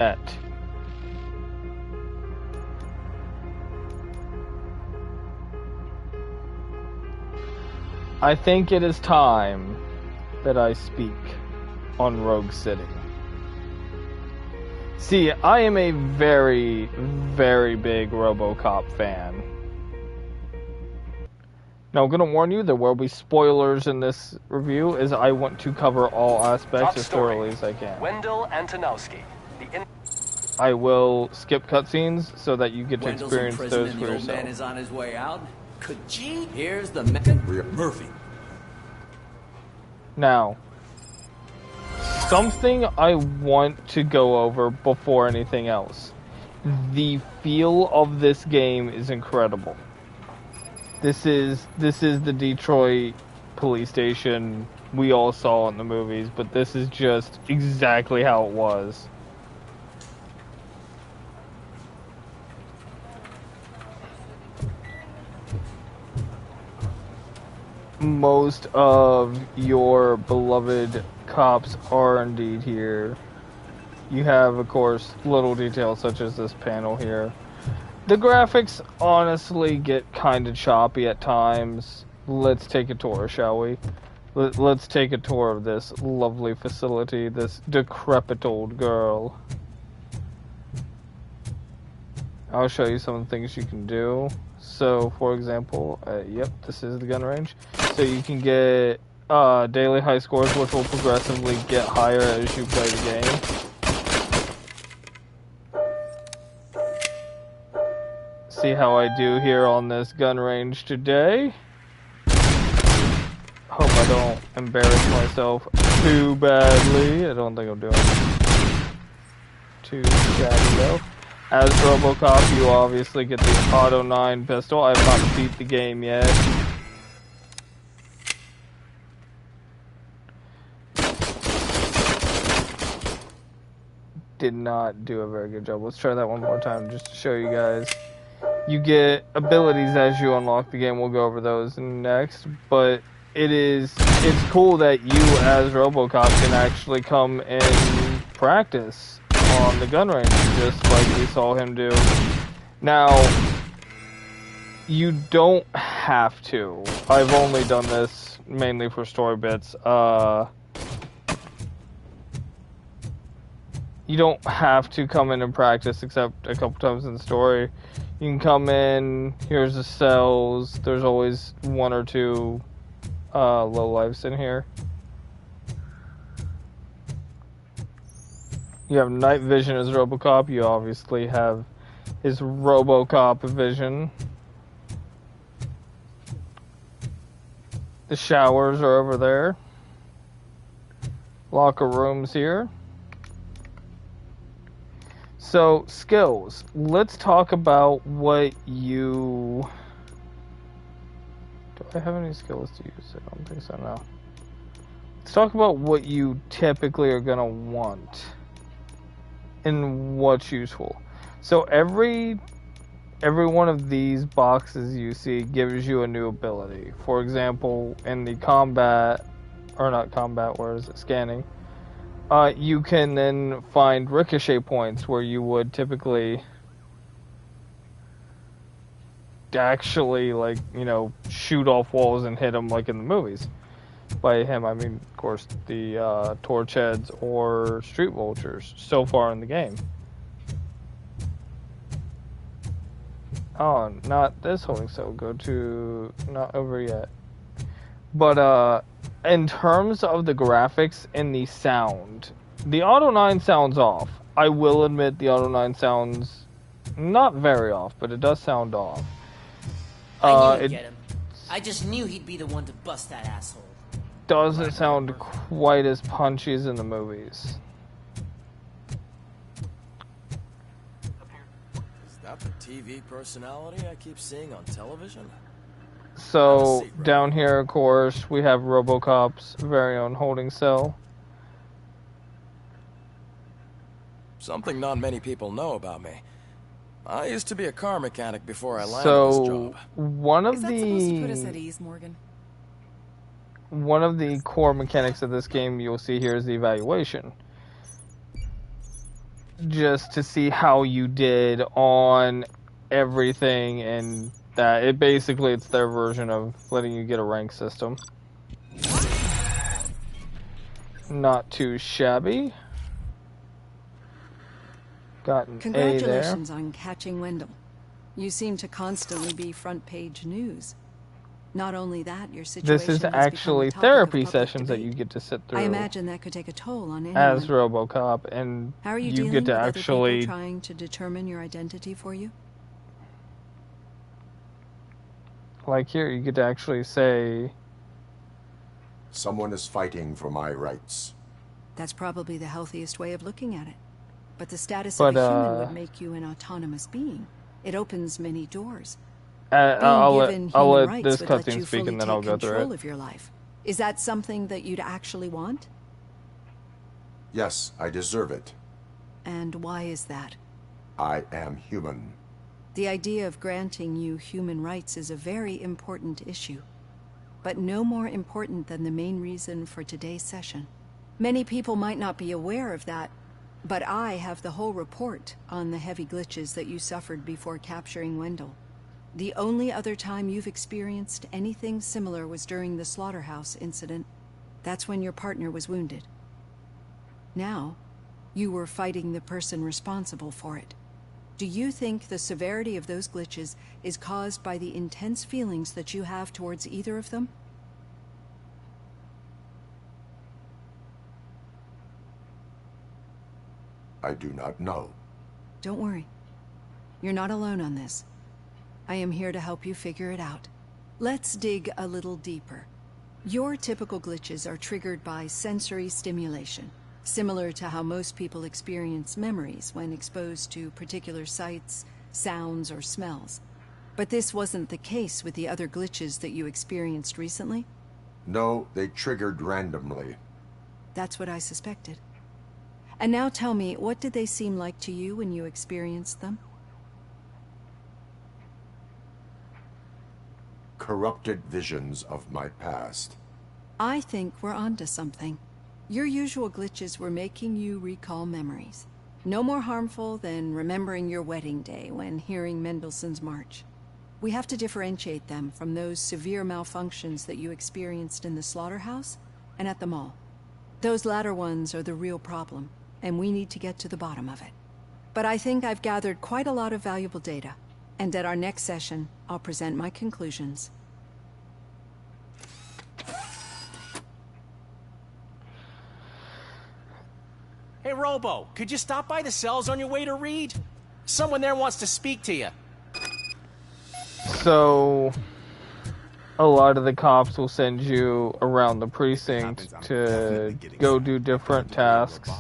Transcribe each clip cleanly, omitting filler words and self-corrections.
At. I think it is time that I speak on Rogue City. See, I am a very, very big Robocop fan. Now, I'm going to warn you, there will be spoilers in this review, as I want to cover all aspects as thoroughly as I can. Wendell Antonowski. I will skip cutscenes so that you get to experience those for yourself. The old man is on his way out. Gee, here's the Murphy. Now, something I want to go over before anything else. The feel of this game is incredible. This is the Detroit police station we all saw in the movies, but this is just exactly how it was. Most of your beloved cops are indeed here. You have, of course, little details such as this panel here. The graphics honestly get kind of choppy at times. Let's take a tour, shall we? Let's take a tour of this lovely facility, this decrepit old girl. I'll show you some of the things you can do. So, for example, yep, this is the gun range. So you can get daily high scores, which will progressively get higher as you play the game. See how I do here on this gun range today. Hope I don't embarrass myself too badly. I don't think I'm doing too badly though. As Robocop, you obviously get the Auto 9 pistol. I have not beat the game yet. Did not do a very good job. Let's try that one more time just to show you guys. You get abilities as you unlock the game. We'll go over those next. But it's cool that you as Robocop can actually come and practice on the gun range, just like we saw him do. Now, you don't have to. I've only done this mainly for story bits. You don't have to come in and practice except a couple times in the story. You can come in, here's the cells, there's always one or two lowlifes in here. You have night vision as Robocop. You obviously have his Robocop vision. The showers are over there. Locker rooms here. So, skills. Let's talk about what you... Do I have any skills to use? I don't think so, no. Let's talk about what you typically are going to want and what's useful. So every one of these boxes you see gives you a new ability. For example, in the combat, or not combat, where is it, scanning, you can then find ricochet points where you would typically actually, like, you know, shoot off walls and hit them like in the movies. By him, I mean, of course, the torch heads or street vultures so far in the game. Oh, not this holding cell. Go to... not over yet. But, in terms of the graphics and the sound, the Auto 9 sounds off. I will admit the Auto 9 sounds not very off, but it does sound off. I knew you'd get him. I just knew he'd be the one to bust that asshole. Doesn't sound quite as punchy as in the movies. Is that the TV personality I keep seeing on television? So, down here, of course, we have Robocop's very own holding cell. Something not many people know about me. I used to be a car mechanic before I landed this job. One of Is that supposed to put us at ease, Morgan? One of the core mechanics of this game you'll see here is the evaluation. just to see how you did on everything, and that it's their version of letting you get a rank system. Not too shabby. Got an A there. Congratulations on catching Wendell. You seem to constantly be front page news. Not only that, your situation This is has actually become a topic therapy of public sessions that debate. you get to sit through. I imagine that could take a toll on anyone. As Robocop, and How are you you dealing get to with actually other people trying to determine your identity for you? like here you get to actually say Someone is fighting for my rights. That's probably the healthiest way of looking at it. But the status of a human would make you an autonomous being. It opens many doors. I'll Being let rights this would let cutscene you speak, fully and then take I'll go through control it. of your life. Is that something that you'd actually want? Yes, I deserve it. And why is that? I am human. The idea of granting you human rights is a very important issue, but no more important than the main reason for today's session. Many people might not be aware of that, but I have the whole report on the heavy glitches that you suffered before capturing Wendell. The only other time you've experienced anything similar was during the slaughterhouse incident. That's when your partner was wounded. Now, you were fighting the person responsible for it. Do you think the severity of those glitches is caused by the intense feelings that you have towards either of them? I do not know. Don't worry. You're not alone on this. I am here to help you figure it out. Let's dig a little deeper. Your typical glitches are triggered by sensory stimulation, similar to how most people experience memories when exposed to particular sights, sounds, or smells. But this wasn't the case with the other glitches that you experienced recently? No, they triggered randomly. That's what I suspected. And now tell me, what did they seem like to you when you experienced them? Corrupted visions of my past. I think we're onto something. Your usual glitches were making you recall memories. No more harmful than remembering your wedding day when hearing Mendelssohn's March. We have to differentiate them from those severe malfunctions that you experienced in the slaughterhouse and at the mall. Those latter ones are the real problem, and we need to get to the bottom of it. But I think I've gathered quite a lot of valuable data, and at our next session, I'll present my conclusions. Hey, Robo, could you stop by the cells on your way to Reed? Someone there wants to speak to you. So, a lot of the cops will send you around the precinct to go do different tasks.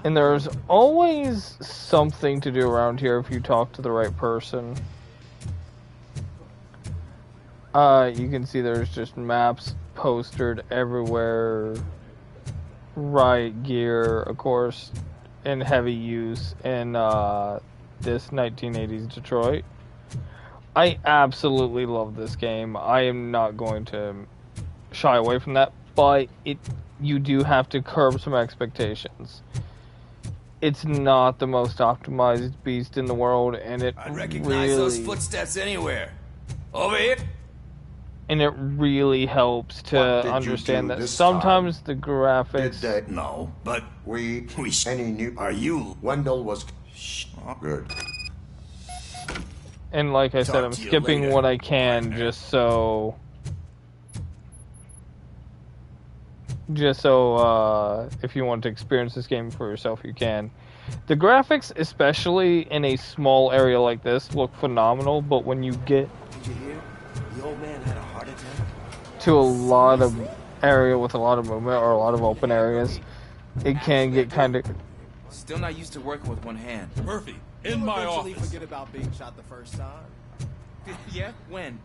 And there's always something to do around here if you talk to the right person. You can see there's just maps postered everywhere. Riot gear, of course, in heavy use in this 1980s Detroit. I absolutely love this game. I am not going to shy away from that, but you do have to curb some expectations. It's not the most optimized beast in the world, and I'd recognize those footsteps anywhere. Over here. And it really helps to understand that sometimes the graphics... Did they? No, but We any new... Are you? Wendell was... Good. And like I said, I'm to you skipping later, what I can partner. just so if you want to experience this game for yourself, you can. The graphics, especially in a small area like this, look phenomenal, but when you get Did you hear? The old man had a heart attack. to a lot of area with a lot of movement or a lot of open areas, it can get kind of... Still not used to working with one hand. Murphy, in my office. Forget about being shot the first time. Yeah? When?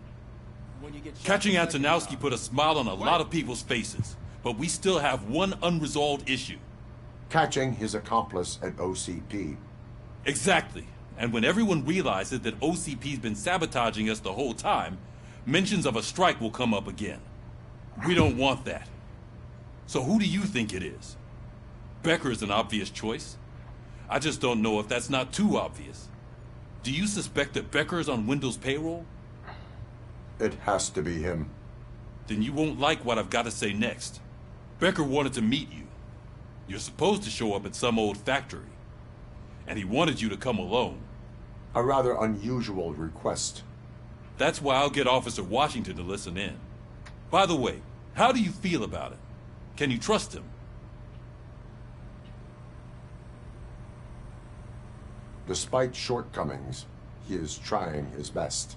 When you get shot Catching the second Antonowski time. put a smile on a lot of people's faces, but we still have one unresolved issue. Catching his accomplice at OCP. Exactly. And when everyone realizes that OCP's been sabotaging us the whole time, mentions of a strike will come up again. We don't want that. So who do you think it is? Becker is an obvious choice. I just don't know if that's not too obvious. Do you suspect that Becker's on Wendell's payroll? It has to be him. Then you won't like what I've got to say next. Becker wanted to meet you. You're supposed to show up at some old factory. And he wanted you to come alone. A rather unusual request. That's why I'll get Officer Washington to listen in. By the way, how do you feel about it? Can you trust him? Despite shortcomings, he is trying his best.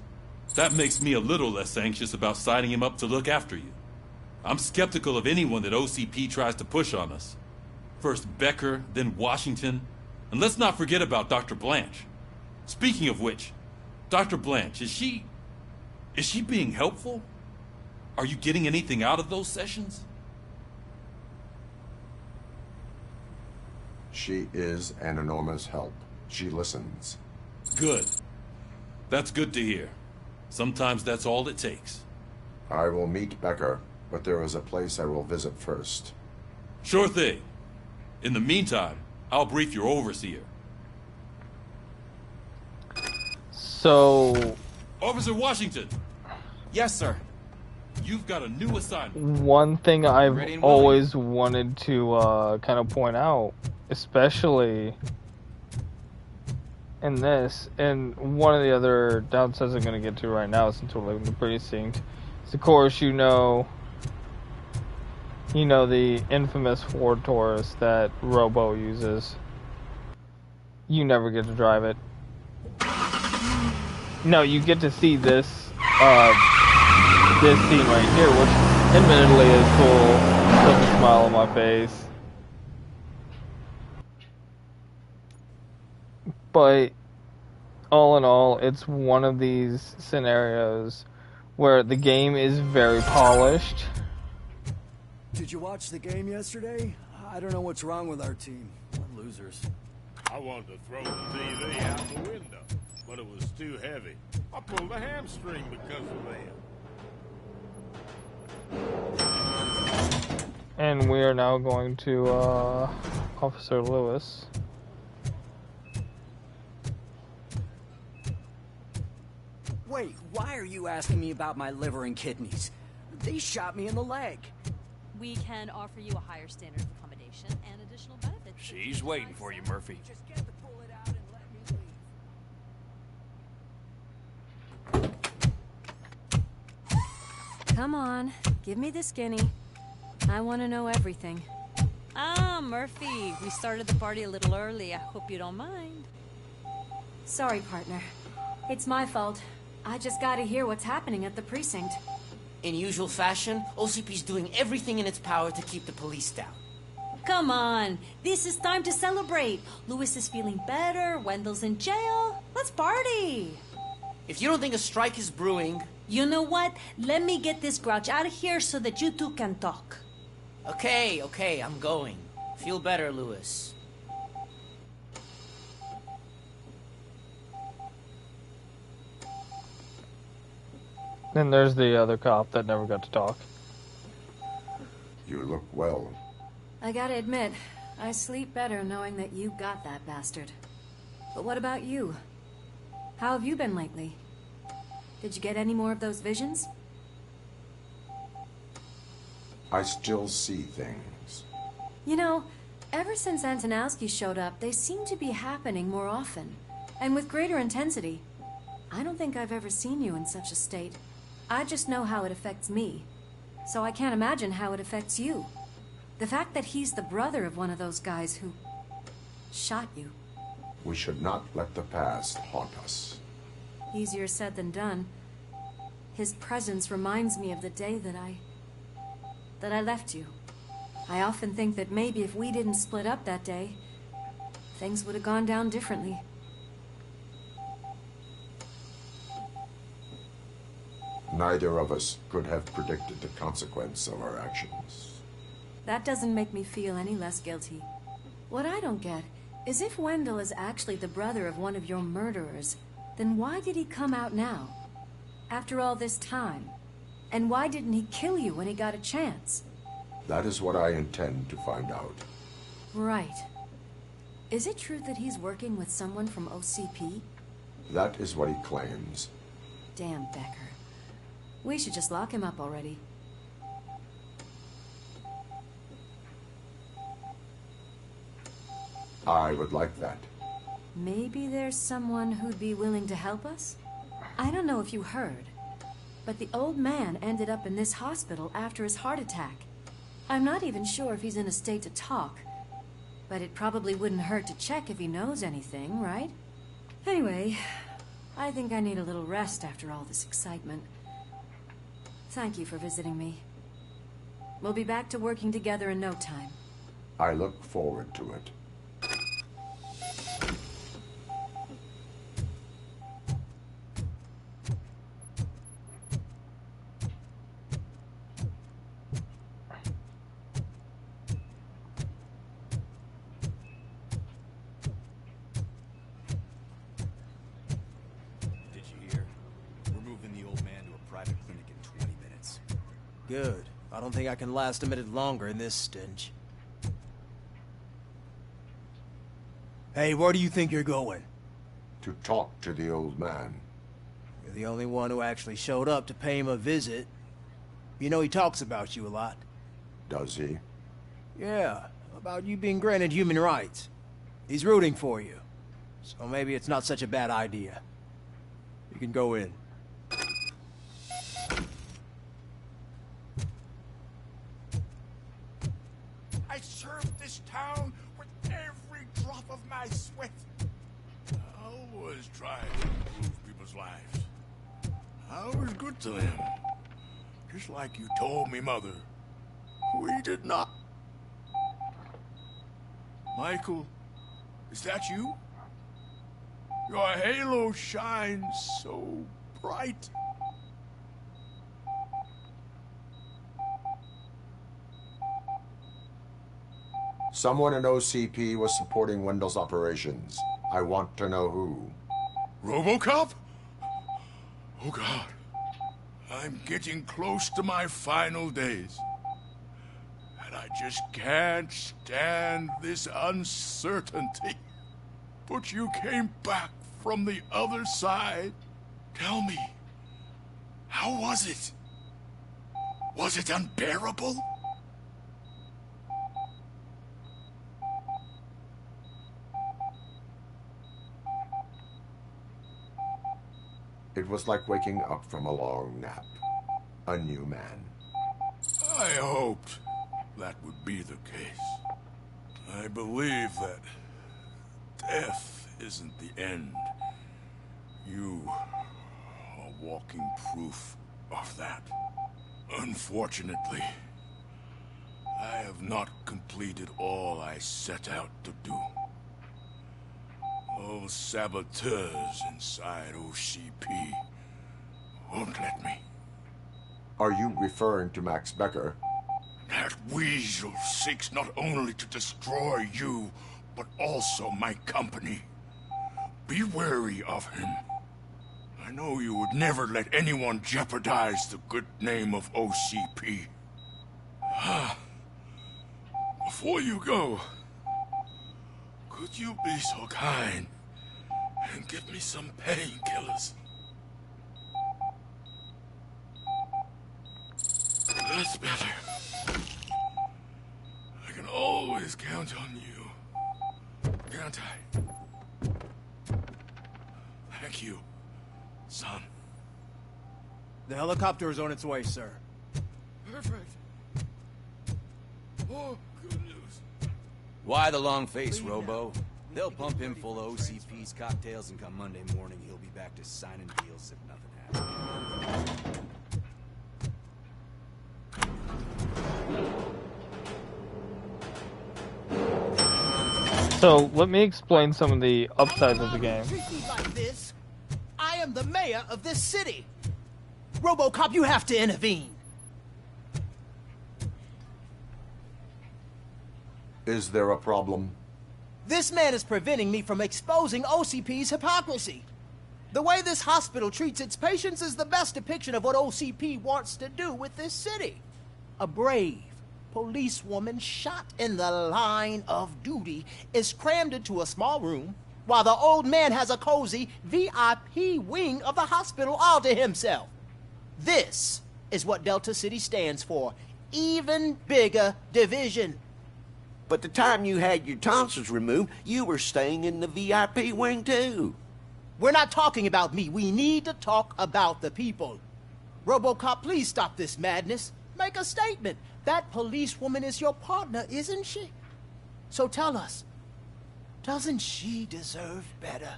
That makes me a little less anxious about signing him up to look after you. I'm skeptical of anyone that OCP tries to push on us. First Becker, then Washington, and let's not forget about Dr. Blanche. Speaking of which, Dr. Blanche, is she being helpful? Are you getting anything out of those sessions? She is an enormous help. She listens. Good. That's good to hear. Sometimes that's all it takes. I will meet Becker, but there is a place I will visit first. Sure thing. In the meantime, I'll brief your overseer. So... Officer Washington! Yes, sir. You've got a new assignment. One thing I've Ready and always wanted to kind of point out, especially in this, and one of the other downsides I'm going to get to right now since we're living the precinct, is of course you know the infamous Ford Taurus that Robo uses. You never get to drive it. No, you get to see this this scene right here, which admittedly is cool. Puts a smile on my face. But all in all, it's one of these scenarios where the game is very polished. Did you watch the game yesterday? I don't know what's wrong with our team. We're losers. I wanted to throw the TV out the window, but it was too heavy. I pulled a hamstring because of that. And we are now going to Officer Lewis. Wait, why are you asking me about my liver and kidneys? They shot me in the leg. We can offer you a higher standard of accommodation and additional benefits. She's waiting for you, Murphy. Just get the bullet out and let me leave. Come on, give me the skinny. I want to know everything. Ah, Murphy, we started the party a little early. I hope you don't mind. Sorry, partner. It's my fault. I just gotta hear what's happening at the precinct. In usual fashion, OCP's doing everything in its power to keep the police down. Come on, this is time to celebrate. Lewis is feeling better, Wendell's in jail. Let's party. If you don't think a strike is brewing... You know what? Let me get this grouch out of here so that you two can talk. Okay, I'm going. Feel better, Lewis. Then there's the other cop that never got to talk. You look well. I gotta admit, I sleep better knowing that you got that bastard. But what about you? How have you been lately? Did you get any more of those visions? I still see things. You know, ever since Antonowski showed up, they seem to be happening more often. And with greater intensity. I don't think I've ever seen you in such a state. I just know how it affects me. So I can't imagine how it affects you. The fact that he's the brother of one of those guys who shot you. We should not let the past haunt us. Easier said than done. His presence reminds me of the day that I left you. I often think that maybe if we didn't split up that day, things would have gone down differently. Neither of us could have predicted the consequence of our actions. That doesn't make me feel any less guilty. What I don't get is if Wendell is actually the brother of one of your murderers, then why did he come out now? After all this time? And why didn't he kill you when he got a chance? That is what I intend to find out. Right. Is it true that he's working with someone from OCP? That is what he claims. Damn Becker. We should just lock him up already. I would like that. Maybe there's someone who'd be willing to help us? I don't know if you heard, but the old man ended up in this hospital after his heart attack. I'm not even sure if he's in a state to talk, but it probably wouldn't hurt to check if he knows anything, right? Anyway, I think I need a little rest after all this excitement. Thank you for visiting me. We'll be back to working together in no time. I look forward to it. Good. I don't think I can last a minute longer in this stench. Hey, where do you think you're going? To talk to the old man. You're the only one who actually showed up to pay him a visit. You know he talks about you a lot. Does he? Yeah, about you being granted human rights. He's rooting for you. So maybe it's not such a bad idea. You can go in. I served this town with every drop of my sweat. I always tried to improve people's lives. I was good to them. Just like you told me, Mother. We did not. Michael, is that you? Your halo shines so bright. Someone in OCP was supporting Wendell's operations. I want to know who. Robocop? Oh God. I'm getting close to my final days. And I just can't stand this uncertainty. But you came back from the other side. Tell me, how was it? Was it unbearable? It was like waking up from a long nap. A new man. I hoped that would be the case. I believe that death isn't the end. You are walking proof of that. Unfortunately, I have not completed all I set out to do. Those saboteurs inside OCP won't let me. Are you referring to Max Becker? That weasel seeks not only to destroy you, but also my company. Be wary of him. I know you would never let anyone jeopardize the good name of OCP. Before you go, could you be so kind and give me some painkillers? That's better. I can always count on you, can't I? Thank you, son. The helicopter is on its way, sir. Perfect. Oh, good news. Why the long face, Robo? They'll pump him full of OCP's cocktails, and come Monday morning, he'll be back to signing deals if nothing happens. So, let me explain some of the upsides of the game. Treat me like this. I am the mayor of this city. Robocop, you have to intervene. Is there a problem? This man is preventing me from exposing OCP's hypocrisy. The way this hospital treats its patients is the best depiction of what OCP wants to do with this city. A brave, policewoman shot in the line of duty is crammed into a small room, while the old man has a cozy VIP wing of the hospital all to himself. This is what Delta City stands for. Even bigger division. But the time you had your tonsils removed, you were staying in the VIP wing too. We're not talking about me. We need to talk about the people. Robocop, please stop this madness. Make a statement. That policewoman is your partner, isn't she? So tell us, doesn't she deserve better?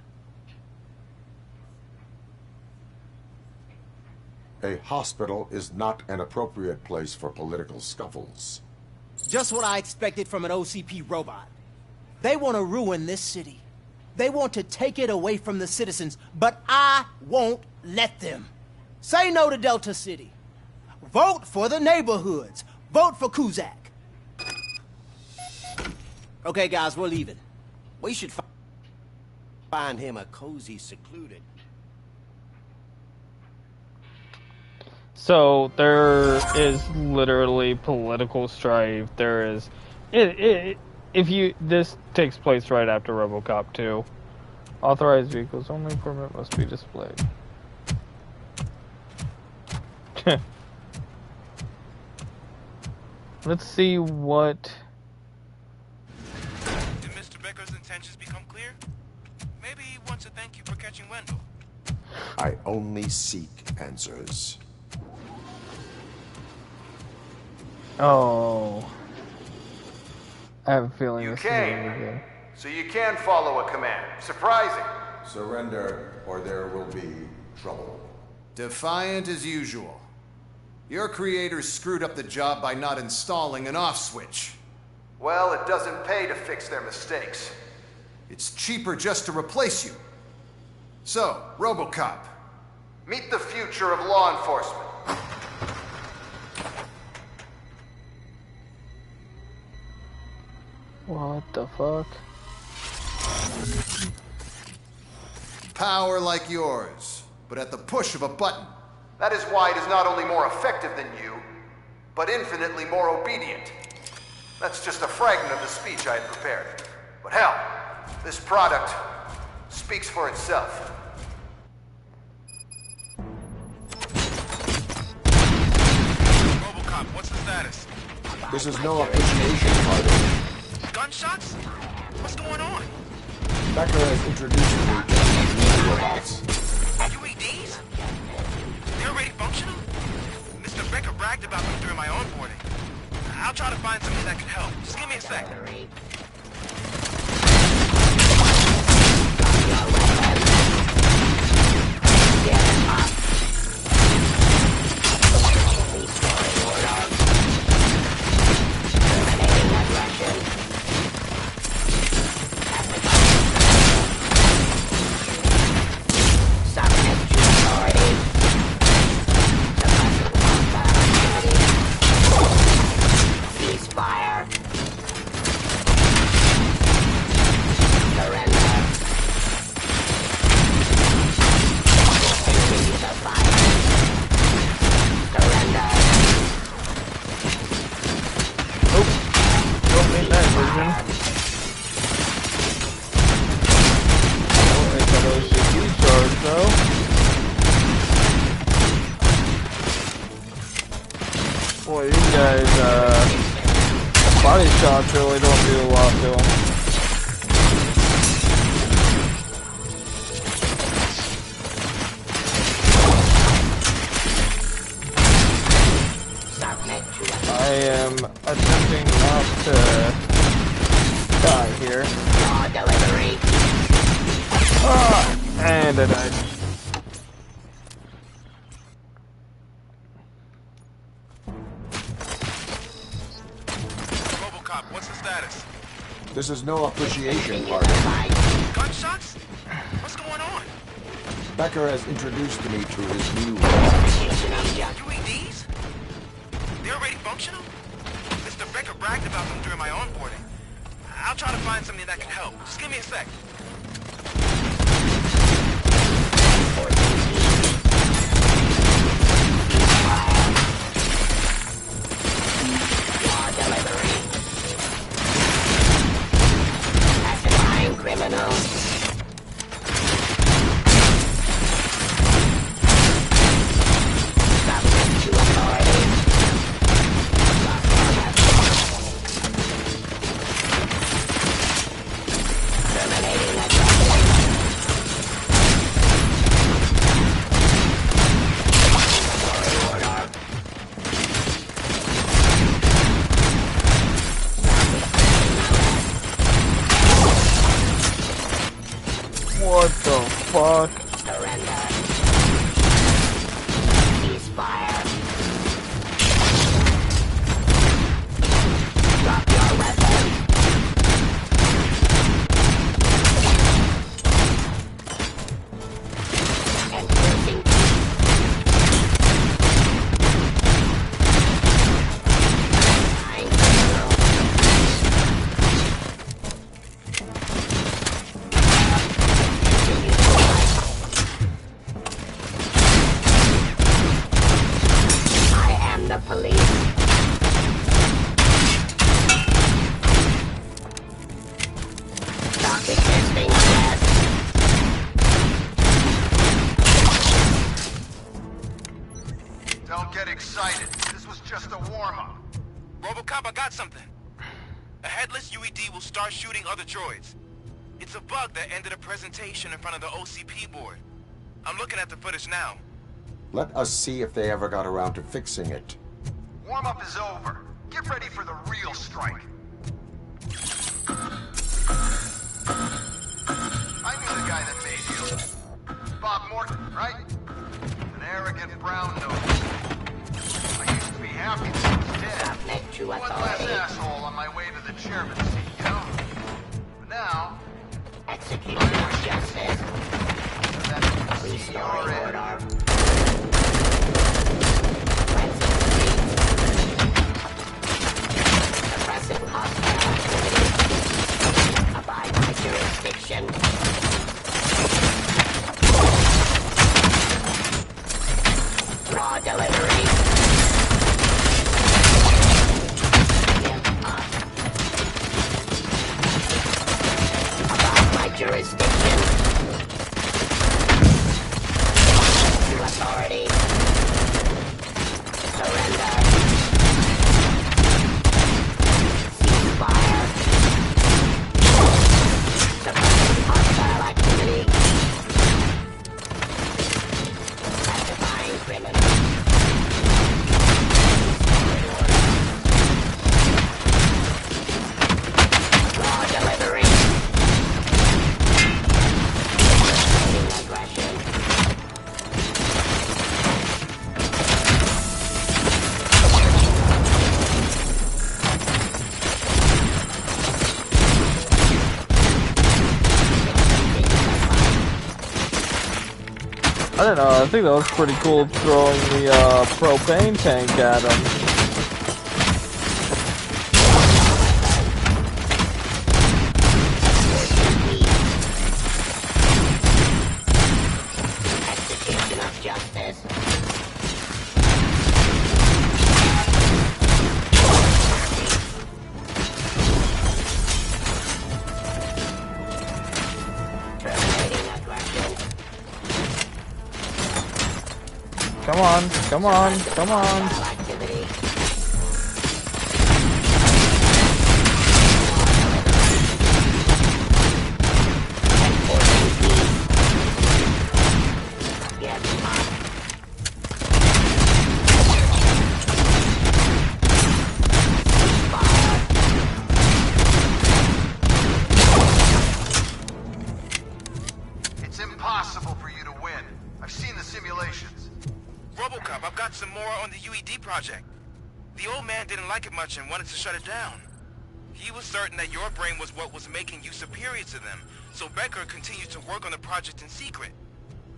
A hospital is not an appropriate place for political scuffles. Just what I expected from an OCP robot. They want to ruin this city. They want to take it away from the citizens, but I won't let them. Say no to Delta City. Vote for the neighborhoods. Vote for Kuzak. Okay, guys, we're leaving. We should find him a cozy, secluded. So there is literally political strife. There is, this takes place right after Robocop 2. Authorized vehicles only, permit must be displayed. Let's see what. Did Mr. Becker's intentions become clear? Maybe he wants to thank you for catching Wendell. I only seek answers. Oh. I have a feeling You this is gonna be came, good. so you can follow a command. Surprising. Surrender, or there will be trouble. Defiant as usual. Your creators screwed up the job by not installing an off switch. Well, it doesn't pay to fix their mistakes. It's cheaper just to replace you. So, Robocop, meet the future of law enforcement. What the fuck? Power like yours, but at the push of a button. That is why it is not only more effective than you, but infinitely more obedient. That's just a fragment of the speech I had prepared. But hell, this product speaks for itself. Robocop, what's the status? This is no appreciation party. Gunshots? What's going on? Becker has introduced me to these robots. UEDs? They're already functional? Mr. Becker bragged about them during my onboarding. I'll try to find something that could help. Just give me a sec. Boy, these guys, body shots really don't do a lot to them. I am attempting not to die here. And I died. Robocop, what's the status? This is no appreciation party. Gunshots? What's going on? Becker has introduced me to his new UEDs? They're already functional? Mr. Becker bragged about them during my onboarding. I'll try to find something that can help. Just give me a sec. What the fuck? Surrender. Ceasefire. Drop your weapon. Enforcing peace. The police. Stop existing threats. Don't get excited. This was just a warm-up. Robocop, I got something. A headless UED will start shooting other droids. It's a bug that ended a presentation in front of the OCP board. I'm looking at the footage now. Let us see if they ever got around to fixing it. Warm-up is over. Get ready for the real strike. I knew the guy that made you. Bob Morton, right? An arrogant brown nose. I used to be happy that he was dead. One less asshole on my way to the chairman's seat, you know? But now... Execution of justice. Restoring order. Suppressing hostile activity. Abide by jurisdiction. Raw delivery. Give up. Abide by jurisdiction. To authority. Surrender. Ceasefire. Suppressing hostile activity. Pacifying criminals. Raw delivery. Avoiding aggression. I don't know, I think that was pretty cool throwing the propane tank at him. Execution of justice. Terminating aggression. Come on, come on, come on. Activity. Enforcing peace. Give up. Ceasefire. It's impossible for you to win. I've seen the simulations. Robocop, I've got some more on the UED project. The old man didn't like it much and wanted to shut it down. He was certain that your brain was what was making you superior to them, so Becker continued to work on the project in secret.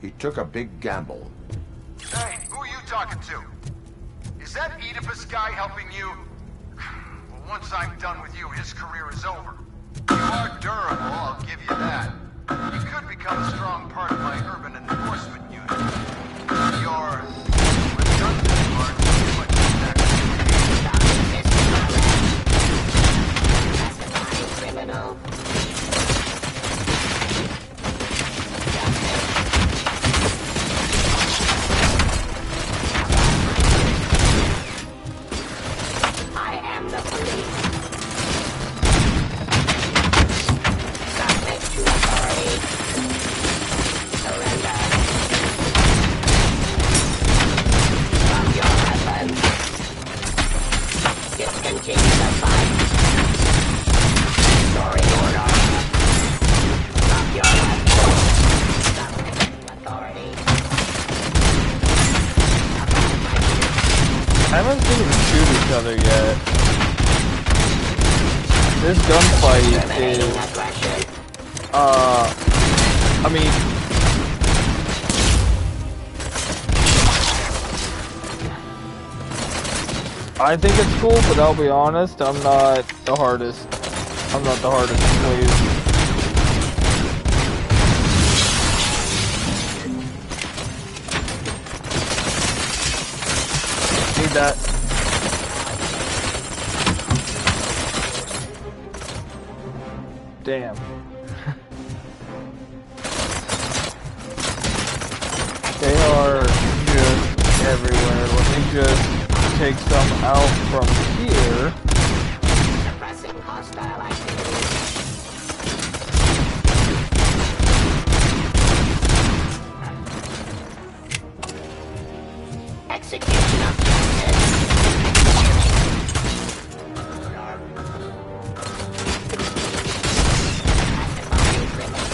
He took a big gamble. Hey, who are you talking to? Is that Oedipus guy helping you? Well, once I'm done with you, his career is over. You are durable, I'll give you that. You could become a strong part of my urban enforcement unit. Your redundant part is much Pacifying criminal. I am the police. Subject to authority. haven't seen them shoot each other yet. This gunfight is, I mean, I think it's cool, but I'll be honest, I'm not the hardest to please. Need that. Damn. They are just everywhere. Let me just take some out from here. Suppressing hostile activity. Execution of justice. Pacifying criminals.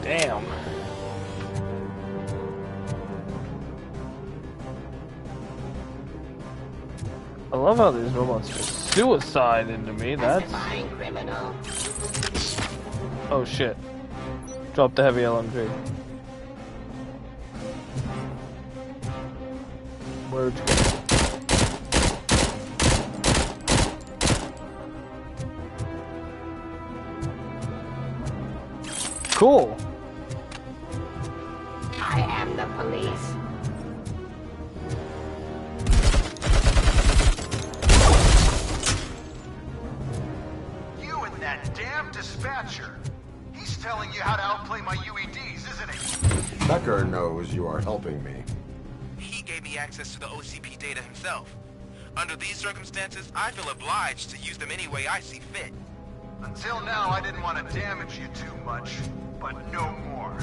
Damn. I love how these robots just suicide into me. That's... criminal. Oh shit. Drop the heavy LMG. Where'd you go? Cool. I am the police. You and that damn dispatcher. He's telling you how to outplay my UEDs, isn't he? Becker knows you are helping me. He gave me access to the OCP data himself. Under these circumstances, I feel obliged to use them any way I see fit. Until now, I didn't want to damage you too much, but no more.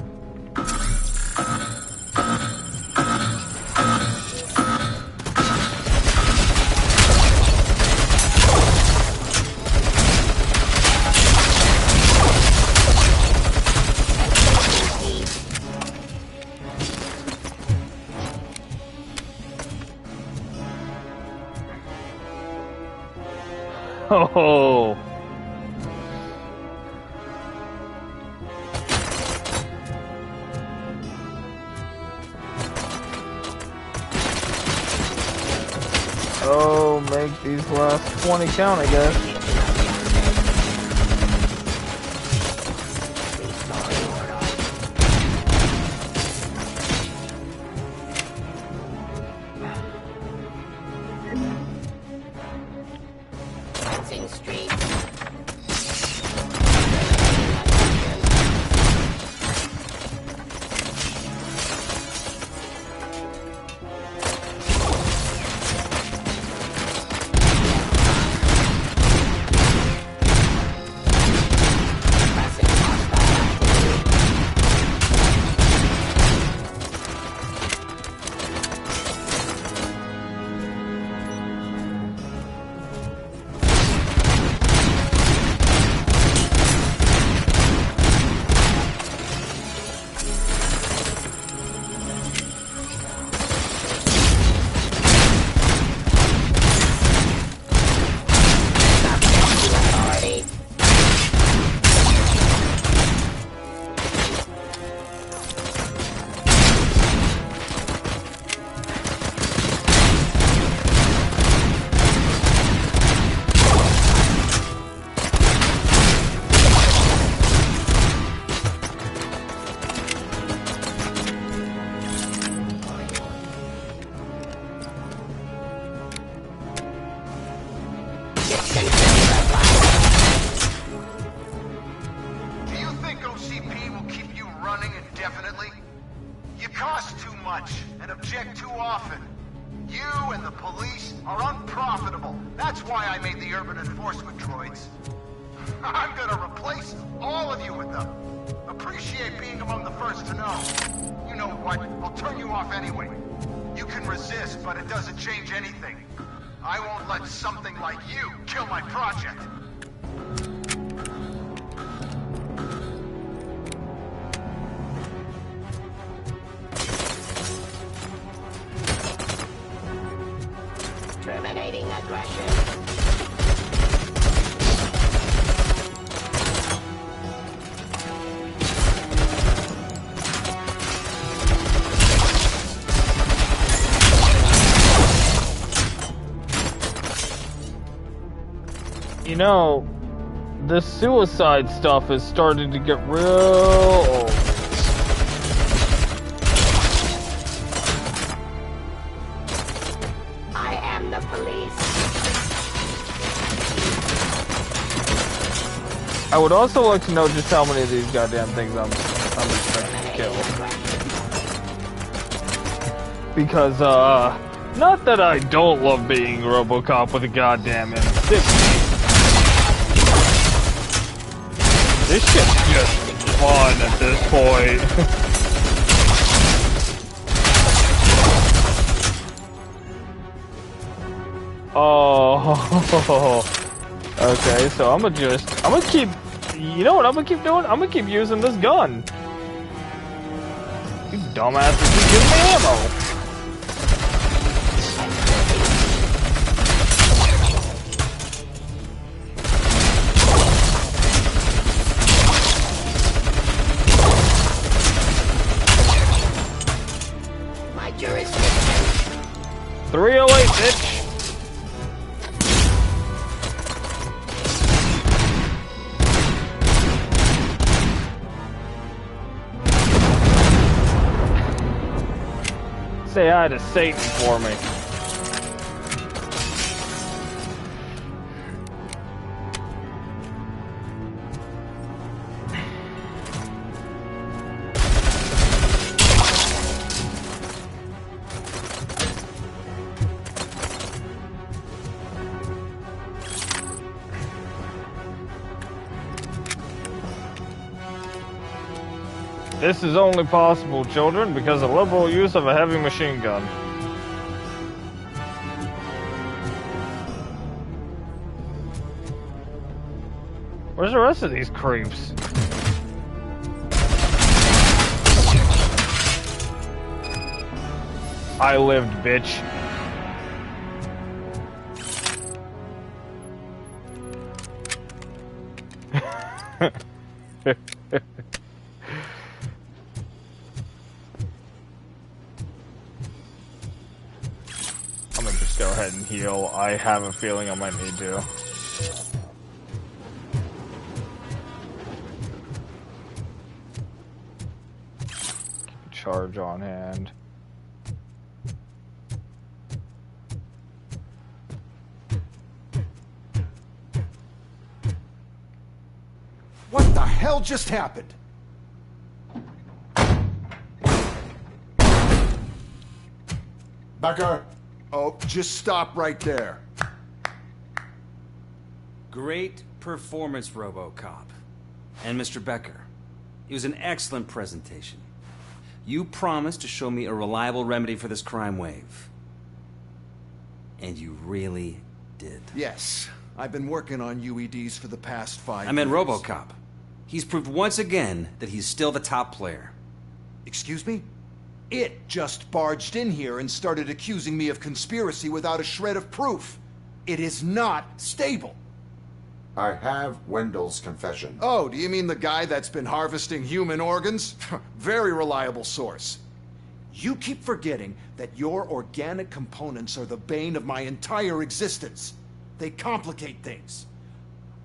Oh. Oh, make these last 20 count, I guess. Cleansing streets. You and the police are unprofitable. That's why I made the urban enforcement droids. I'm gonna replace all of you with them. Appreciate being among the first to know. You know what? I'll turn you off anyway. You can resist, but it doesn't change anything. I won't let something like you kill my project. Terminating aggression. You know, the suicide stuff is starting to get real old. I am the police. I would also like to know just how many of these goddamn things I'm expected to kill. Because, not that I don't love being Robocop with a goddamn M60. This shit's just fun at this point. Oh, okay, so I'm gonna keep, you know what I'm gonna keep doing? I'm gonna keep using this gun. You dumbasses keep giving me ammo. My jurisdiction. 308, bitch. Say hi to Satan for me. This is only possible, children, because of liberal use of a heavy machine gun. Where's the rest of these creeps? I lived, bitch. I'm gonna just go ahead and heal. I have a feeling I might need to. Keep a charge on hand. What the hell just happened? Becker! Oh, just stop right there. Great performance, Robocop. And Mr. Becker, it was an excellent presentation. You promised to show me a reliable remedy for this crime wave. And you really did. Yes, I've been working on UEDs for the past 5 years. I meant Robocop. He's proved once again that he's still the top player. Excuse me? It just barged in here and started accusing me of conspiracy without a shred of proof. It is not stable. I have Wendell's confession. Oh, do you mean the guy that's been harvesting human organs? Very reliable source. You keep forgetting that your organic components are the bane of my entire existence. They complicate things.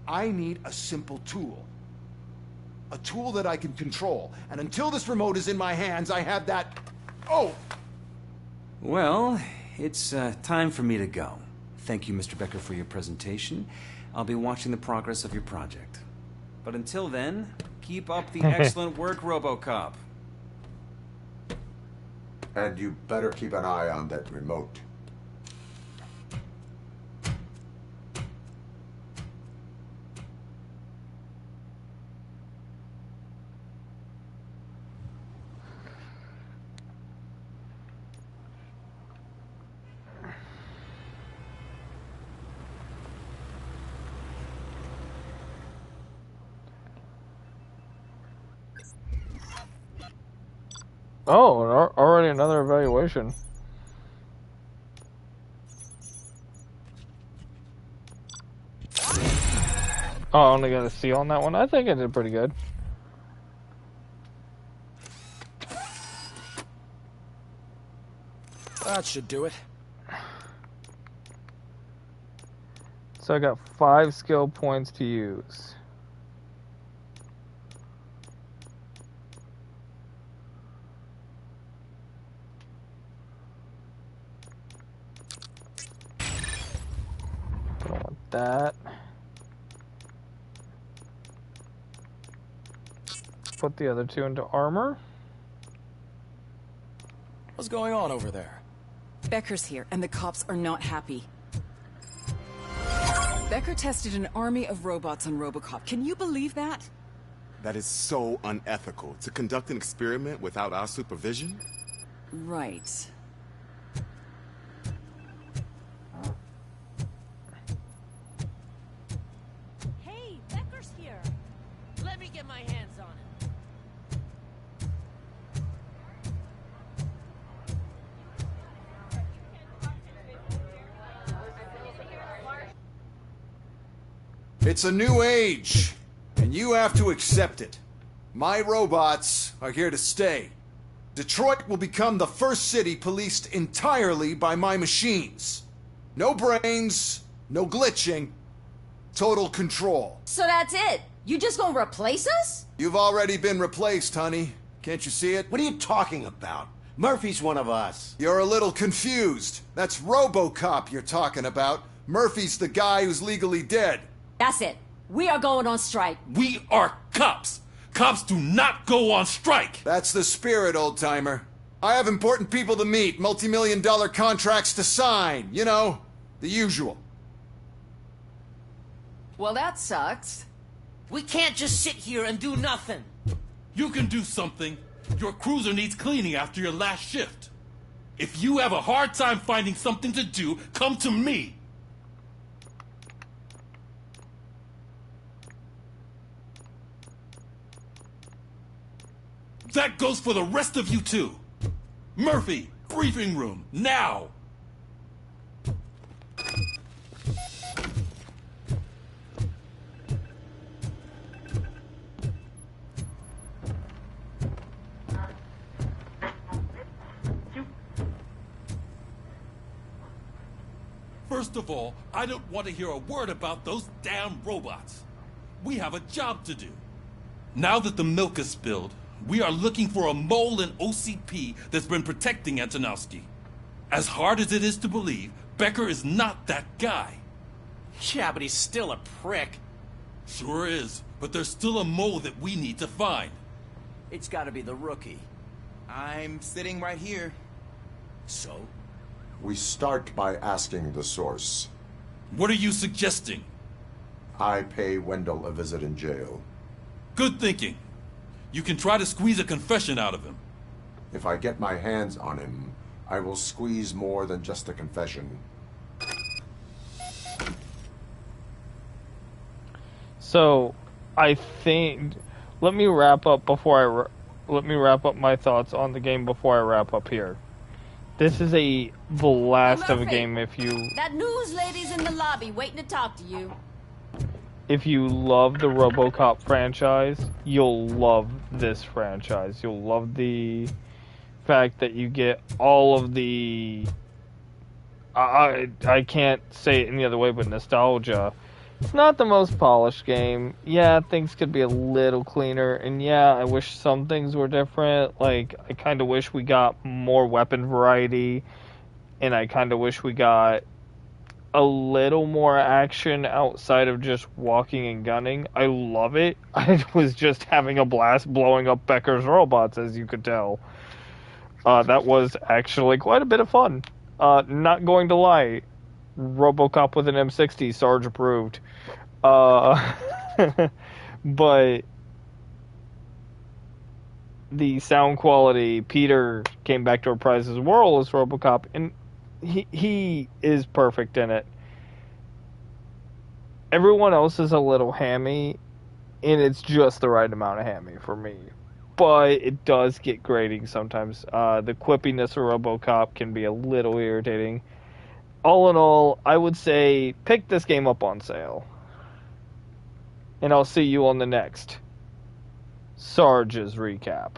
I need a simple tool. A tool that I can control. And until this remote is in my hands, I have that... Oh! Well, it's time for me to go. Thank you, Mr. Becker, for your presentation. I'll be watching the progress of your project. But until then, keep up the excellent work, Robocop. And you better keep an eye on that remote. Oh, already another evaluation. Oh, I only got a C on that one. I think I did pretty good. That should do it. So I got 5 skill points to use. Don't want that. Put the other 2 into armor. What's going on over there? Becker's here, and the cops are not happy. Becker tested an army of robots on Robocop. Can you believe that? That is so unethical. To conduct an experiment without our supervision? Right. Hey, Becker's here. Let me get my hands on him. It's a new age, and you have to accept it. My robots are here to stay. Detroit will become the first city policed entirely by my machines. No brains, no glitching, total control. So that's it? You just gonna replace us? You've already been replaced, honey. Can't you see it? What are you talking about? Murphy's one of us. You're a little confused. That's Robocop you're talking about. Murphy's the guy who's legally dead. That's it. We are going on strike. We are cops. Cops do not go on strike. That's the spirit, old-timer. I have important people to meet, multi-million-dollar contracts to sign. You know, the usual. Well, that sucks. We can't just sit here and do nothing. You can do something. Your cruiser needs cleaning after your last shift. If you have a hard time finding something to do, come to me. That goes for the rest of you too. Murphy, briefing room, now! First of all, I don't want to hear a word about those damn robots. We have a job to do. Now that the milk is spilled, we are looking for a mole in OCP that's been protecting Antonowski. As hard as it is to believe, Becker is not that guy. Yeah, but he's still a prick. Sure is, but there's still a mole that we need to find. It's gotta be the rookie. I'm sitting right here. So? We start by asking the source. What are you suggesting? I pay Wendell a visit in jail. Good thinking. You can try to squeeze a confession out of him. If I get my hands on him, I will squeeze more than just a confession. So, I think let me wrap up my thoughts on the game before I wrap up here. This is a blast of a game if you That news lady's in the lobby waiting to talk to you. If you love the Robocop franchise, you'll love this franchise. You'll love the fact that you get all of the I can't say it any other way but nostalgia. It's not the most polished game. Yeah, things could be a little cleaner, and yeah, I wish some things were different. Like, I kind of wish we got more weapon variety, and I kind of wish we got a little more action outside of just walking and gunning. I love it. I was just having a blast blowing up Becker's robots, as you could tell. That was actually quite a bit of fun. Not going to lie, Robocop with an M60, Sarge approved. But the sound quality, Peter came back to reprise his role as Robocop, and he is perfect in it. Everyone else is a little hammy, and it's just the right amount of hammy for me. but it does get grating sometimes. The quippiness of Robocop can be a little irritating. All in all, I would say pick this game up on sale. And I'll see you on the next Sarge's Recap.